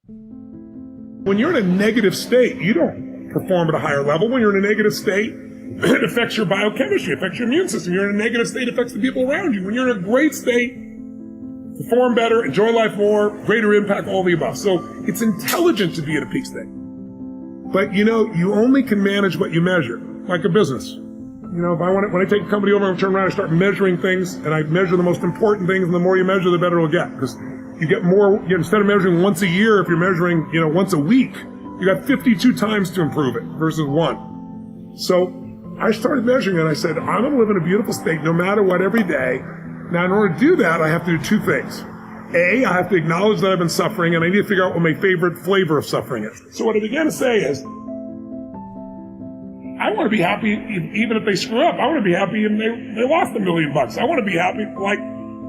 When you're in a negative state, you don't perform at a higher level. When you're in a negative state, it affects your biochemistry, it affects your immune system. You're in a negative state, it affects the people around you. When you're in a great state, perform better, enjoy life more, greater impact, all the above. So it's intelligent to be at a peak state. But you only can manage what you measure, like a business. If when I take a company over and turn around and start measuring things, and I measure the most important things, and the more you measure, the better it'll get. Because you get more, instead of measuring once a year, if you're measuring, once a week, you got 52 times to improve it versus one. So I started measuring it, and I said, I'm going to live in a beautiful state no matter what every day. Now, in order to do that, I have to do two things. A, I have to acknowledge that I've been suffering, and I need to figure out what my favorite flavor of suffering is. So what I began to say is, I want to be happy even if they screw up. I want to be happy even if they lost $1 million. I want to be happy,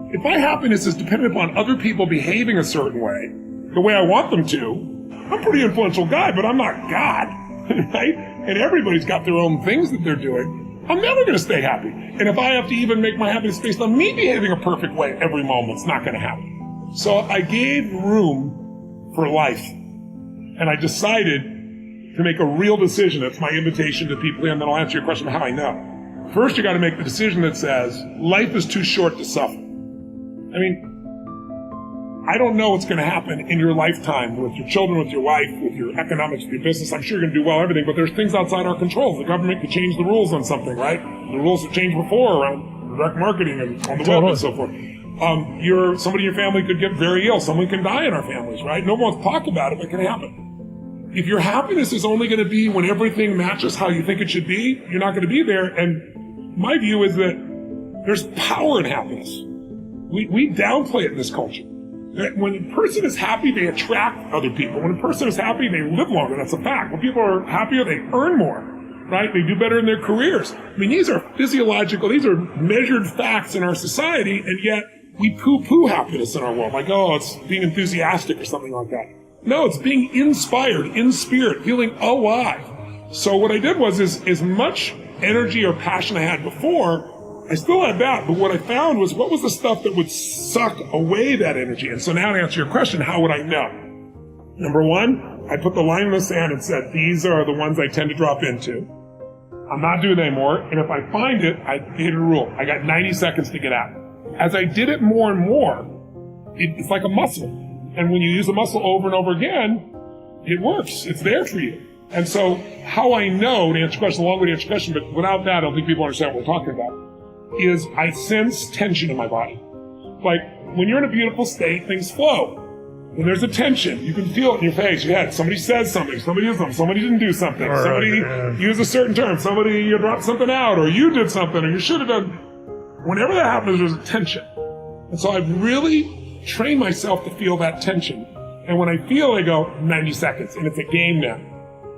if my happiness is dependent upon other people behaving a certain way, the way I want them to, I'm a pretty influential guy, but I'm not God, right? And everybody's got their own things that they're doing. I'm never going to stay happy. And if I have to even make my happiness based on me behaving a perfect way every moment, it's not going to happen. So I gave room for life. And I decided to make a real decision. That's my invitation to people, and then I'll answer your question of how I know. First, you got to make the decision that says, life is too short to suffer. I don't know what's going to happen in your lifetime with your children, with your wife, with your economics, with your business. I'm sure you're going to do well, everything, but there's things outside our control. The government could change the rules on something, right? The rules have changed before around direct marketing and on the web and so forth. Somebody in your family could get very ill. Someone can die in our families, right? No one wants to talk about it, but it can happen. If your happiness is only going to be when everything matches how you think it should be, you're not going to be there. And my view is that there's power in happiness. We downplay it in this culture. When a person is happy, they attract other people. When a person is happy, they live longer. That's a fact. When people are happier, they earn more, right? They do better in their careers. These are physiological, these are measured facts in our society, and yet we poo-poo happiness in our world. It's being enthusiastic or something like that. No, it's being inspired, in spirit, feeling alive. So what I did was, as much energy or passion I had before, I still had that, but what I found was, what was the stuff that would suck away that energy? And so now to answer your question, how would I know? Number one, I put the line in the sand and said, these are the ones I tend to drop into. I'm not doing it anymore, and if I find it, I hit a rule. I got 90 seconds to get out. As I did it more and more, it's like a muscle. And when you use a muscle over and over again, it works. It's there for you. And so how I know, to answer your question, a long way to answer your question, but without that, I don't think people understand what we're talking about, is I sense tension in my body. When you're in a beautiful state, things flow. When there's a tension, you can feel it in your face, your head. Somebody says something, somebody did something, somebody didn't do something, somebody used a certain term, somebody dropped something out, or you did something, or you should have done. Whenever that happens, there's a tension. And so I've really trained myself to feel that tension. And when I feel, I go, 90 seconds, and it's a game now.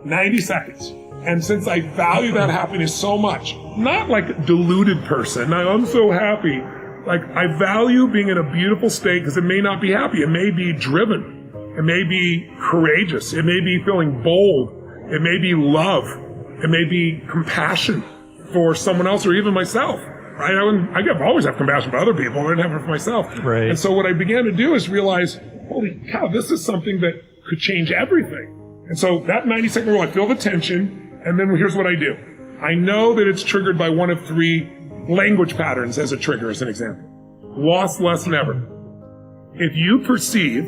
90 seconds. And since I value that happiness so much, not like a deluded person, I'm so happy. I value being in a beautiful state because it may not be happy. It may be driven. It may be courageous. It may be feeling bold. It may be love. It may be compassion for someone else or even myself. Right? I always have compassion for other people. I didn't have it for myself. Right. And so what I began to do is realize, holy cow, this is something that could change everything. And so that 90-second rule, I feel the tension. And then here's what I do. I know that it's triggered by one of three language patterns as a trigger, as an example. Lost, less, never. If you perceive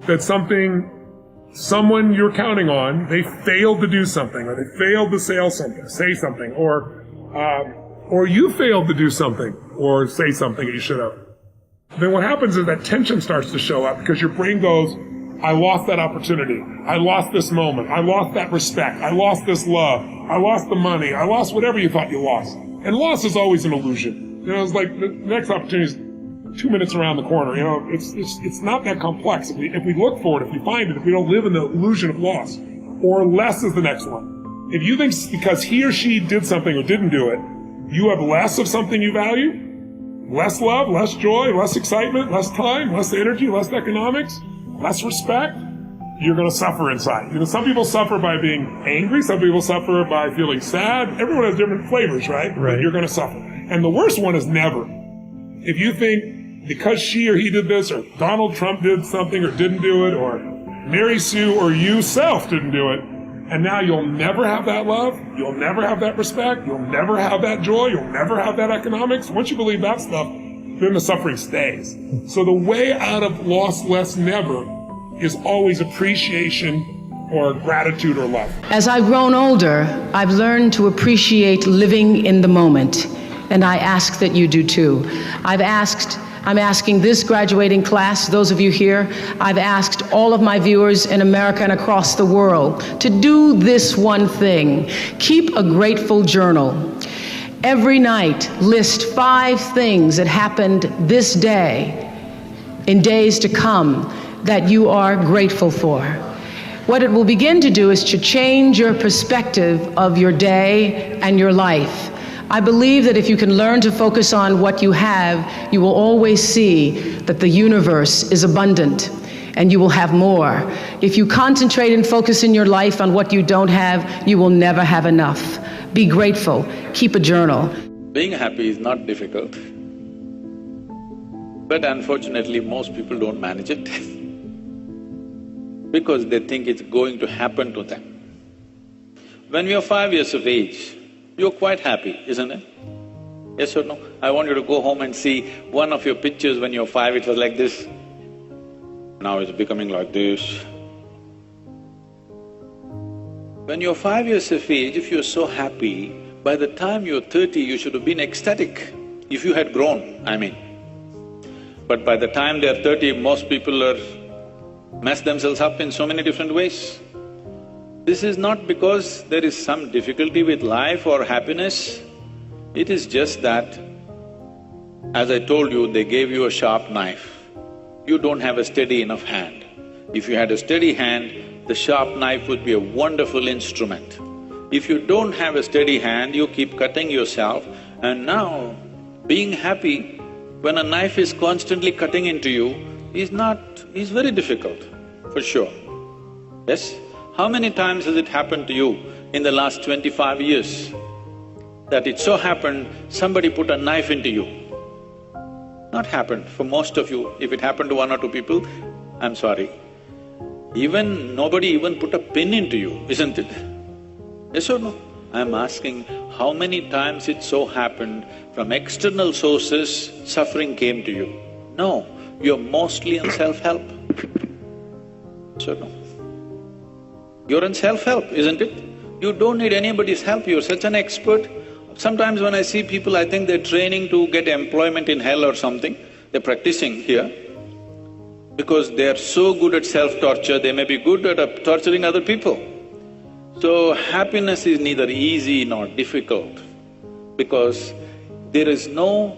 that someone you're counting on, they failed to do something, or they failed to say something, or you failed to do something, or say something that you should have, then what happens is that tension starts to show up because your brain goes, I lost that opportunity. I lost this moment. I lost that respect. I lost this love. I lost the money. I lost whatever you thought you lost. And loss is always an illusion. It's like the next opportunity is 2 minutes around the corner. It's not that complex. If we look for it, if we find it, if we don't live in the illusion of loss. Or less is the next one. If you think because he or she did something or didn't do it, you have less of something you value, less love, less joy, less excitement, less time, less energy, less economics, less respect, you're going to suffer inside. Some people suffer by being angry. Some people suffer by feeling sad. Everyone has different flavors, right? But you're going to suffer. And the worst one is never. If you think because she or he did this, or Donald Trump did something or didn't do it, or Mary Sue or you self didn't do it, and now you'll never have that love, you'll never have that respect, you'll never have that joy, you'll never have that economics. Once you believe that stuff, then the suffering stays. So the way out of lost, less, never is always appreciation or gratitude or love. As I've grown older, I've learned to appreciate living in the moment, and I ask that you do too. I'm asking this graduating class, those of you here, I've asked all of my viewers in America and across the world to do this one thing. Keep a grateful journal. Every night, list 5 things that happened this day, in days to come, that you are grateful for. What it will begin to do is to change your perspective of your day and your life. I believe that if you can learn to focus on what you have, you will always see that the universe is abundant and you will have more. If you concentrate and focus in your life on what you don't have, you will never have enough. Be grateful. Keep a journal. Being happy is not difficult, but unfortunately most people don't manage it because they think it's going to happen to them. When you're 5 years of age, you're quite happy, isn't it? Yes or no? I want you to go home and see one of your pictures when you're 5, it was like this. Now it's becoming like this. When you're 5 years of age, if you're so happy, by the time you're 30, you should have been ecstatic, if you had grown, I mean. But by the time they're 30, most people are mess themselves up in so many different ways. This is not because there is some difficulty with life or happiness, it is just that, as I told you, they gave you a sharp knife. You don't have a steady enough hand. If you had a steady hand, the sharp knife would be a wonderful instrument. If you don't have a steady hand, you keep cutting yourself, and now being happy when a knife is constantly cutting into you is very difficult, for sure. Yes? How many times has it happened to you in the last 25 years that it so happened somebody put a knife into you? Not happened for most of you. If it happened to 1 or 2 people, I'm sorry. Nobody even put a pin into you, isn't it? Yes or no? I'm asking, how many times it so happened from external sources suffering came to you? No, you're mostly in self-help. Yes or no? You're in self-help, isn't it? You don't need anybody's help, you're such an expert. Sometimes when I see people, I think they're training to get employment in hell or something. They're practicing here. Because they're so good at self-torture, they may be good at torturing other people. So happiness is neither easy nor difficult, because there is no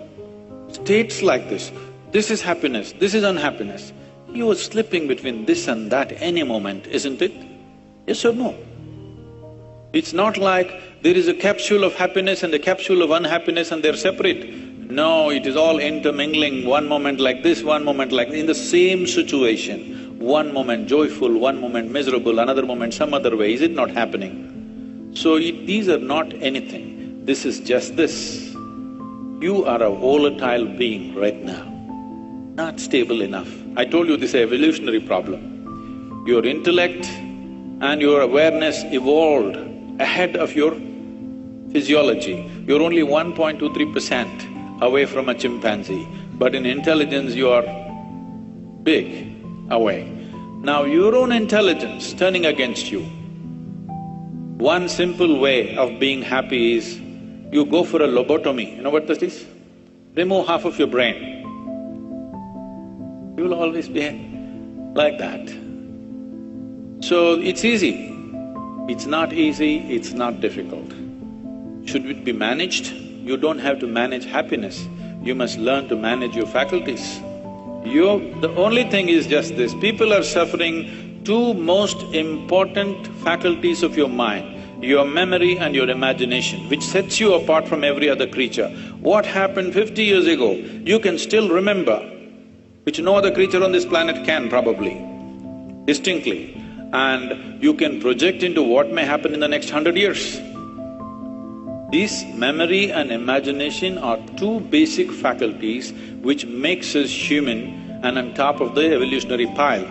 states like this. This is happiness, this is unhappiness. You are slipping between this and that any moment, isn't it? Yes or no? It's not like there is a capsule of happiness and a capsule of unhappiness and they're separate. No, it is all intermingling, one moment like this, one moment like… in the same situation. One moment joyful, one moment miserable, another moment some other way. Is it not happening? So these are not anything, this is just this. You are a volatile being right now, not stable enough. I told you this is an evolutionary problem. Your intellect and your awareness evolved ahead of your physiology. You're only 1.23% away from a chimpanzee, but in intelligence you are big away. Now your own intelligence turning against you, one simple way of being happy is you go for a lobotomy. You know what that is? Remove half of your brain. You will always be like that. So it's easy. It's not easy, it's not difficult. Should it be managed? You don't have to manage happiness, you must learn to manage your faculties. The only thing is just this, people are suffering 2 most important faculties of your mind, your memory and your imagination, which sets you apart from every other creature. What happened 50 years ago, you can still remember, which no other creature on this planet can probably, distinctly. And you can project into what may happen in the next 100 years. These memory and imagination are 2 basic faculties which makes us human and on top of the evolutionary pile.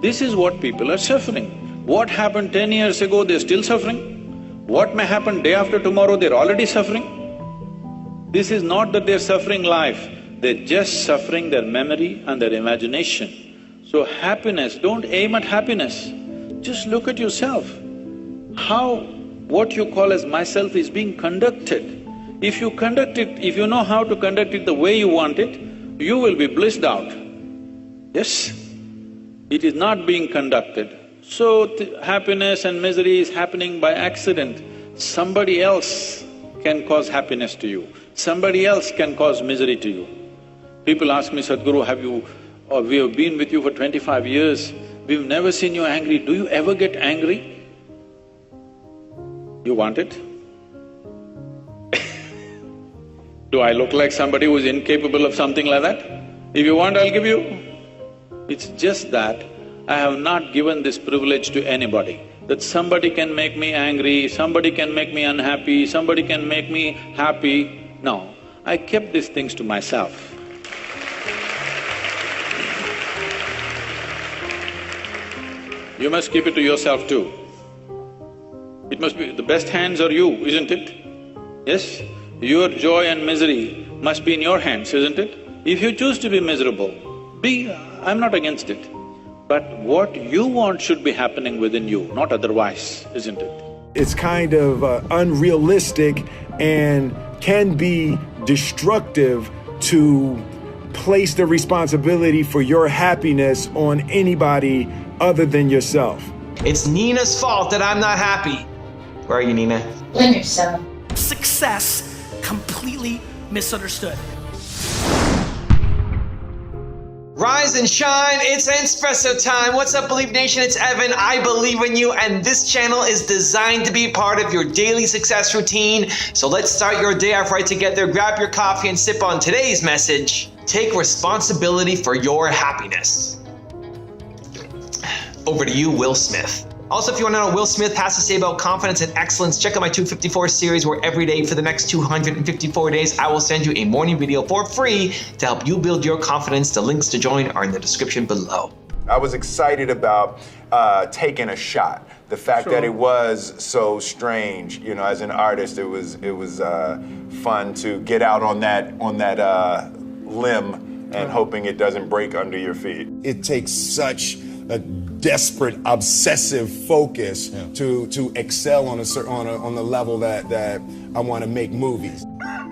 This is what people are suffering. What happened 10 years ago, they're still suffering. What may happen day after tomorrow, they're already suffering. This is not that they're suffering life, they're just suffering their memory and their imagination. So happiness, don't aim at happiness, just look at yourself. How what you call as myself is being conducted. If you conduct it, if you know how to conduct it the way you want it, you will be blissed out. Yes? It is not being conducted. So happiness and misery is happening by accident. Somebody else can cause happiness to you. Somebody else can cause misery to you. People ask me, Sadhguru, we have been with you for 25 years, we've never seen you angry, do you ever get angry? You want it? Do I look like somebody who is incapable of something like that? If you want, I'll give you. It's just that I have not given this privilege to anybody, that somebody can make me angry, somebody can make me unhappy, somebody can make me happy. No, I kept these things to myself. You must keep it to yourself too. It must be… the best hands are you, isn't it? Yes? Your joy and misery must be in your hands, isn't it? If you choose to be miserable, I'm not against it. But what you want should be happening within you, not otherwise, isn't it? It's kind of unrealistic and can be destructive to place the responsibility for your happiness on anybody other than yourself. It's Nina's fault that I'm not happy. Where are you, Nina? Blame yourself. Success completely misunderstood. Rise and shine, it's Espresso time. What's up, Believe Nation? It's Evan. I believe in you, and this channel is designed to be part of your daily success routine. So let's start your day off right together. Grab your coffee and sip on today's message. Take responsibility for your happiness. Over to you, Will Smith. Also, if you want to know what Will Smith has to say about confidence and excellence, check out my 254 series, where every day for the next 254 days, I will send you a morning video for free to help you build your confidence. The links to join are in the description below. I was excited about taking a shot. The fact that it was so strange, you know, as an artist, it was fun to get out on that limb and hoping it doesn't break under your feet. It takes such a desperate, obsessive focus to excel on the level that I want to make movies. I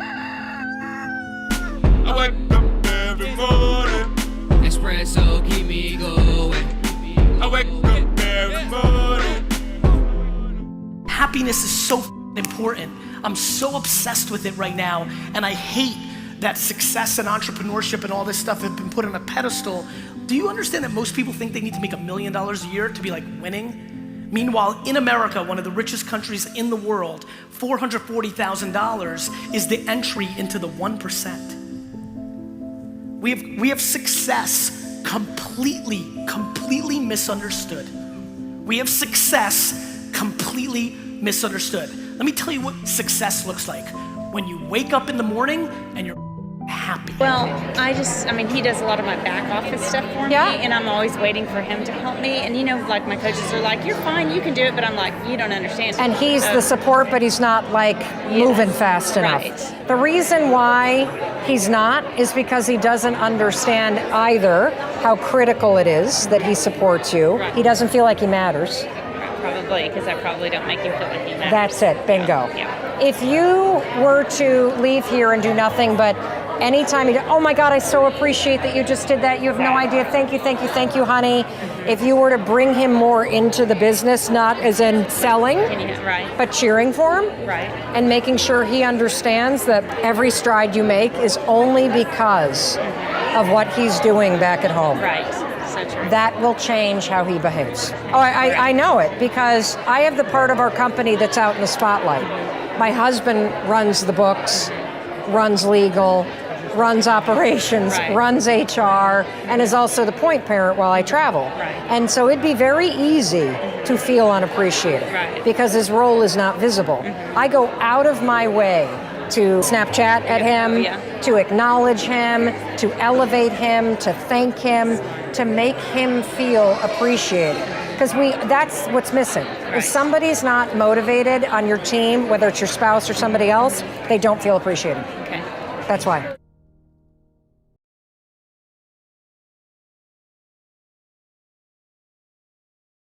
wake up every morning. Espresso keep me going. I wake up every morning. Happiness is so important. I'm so obsessed with it right now, and I hate that success and entrepreneurship and all this stuff have been put on a pedestal. Do you understand that most people think they need to make $1 million a year to be like winning? Meanwhile, in America, one of the richest countries in the world, $440,000 is the entry into the 1%. We have success completely misunderstood. We have success completely misunderstood. Let me tell you what success looks like. When you wake up in the morning and you're happy. Well, I mean, he does a lot of my back office stuff for me, and I'm always waiting for him to help me. And you know, like my coaches are like, "You're fine, you can do it," but I'm like, "You don't understand." And he's the support, but he's not like moving fast enough. The reason why he's not is because he doesn't understand either how critical it is that he supports you. He doesn't feel like he matters. Probably, because I probably don't make him feel like he matters. That's it, bingo. Yeah. If you were to leave here and do nothing but anytime you do, oh my God, I so appreciate that you just did that. You have no idea. Thank you, honey. If you were to bring him more into the business, not as in selling, but cheering for him, and making sure he understands that every stride you make is only because of what he's doing back at home. So true. That will change how he behaves. Oh, I know it, because I have the part of our company that's out in the spotlight. My husband runs the books, runs legal, runs operations, runs HR, and is also the point parent while I travel. And so it'd be very easy to feel unappreciated because his role is not visible. I go out of my way to Snapchat at him, to acknowledge him, to elevate him, to thank him, to make him feel appreciated. Because that's what's missing. If somebody's not motivated on your team, whether it's your spouse or somebody else, they don't feel appreciated. Okay. That's why.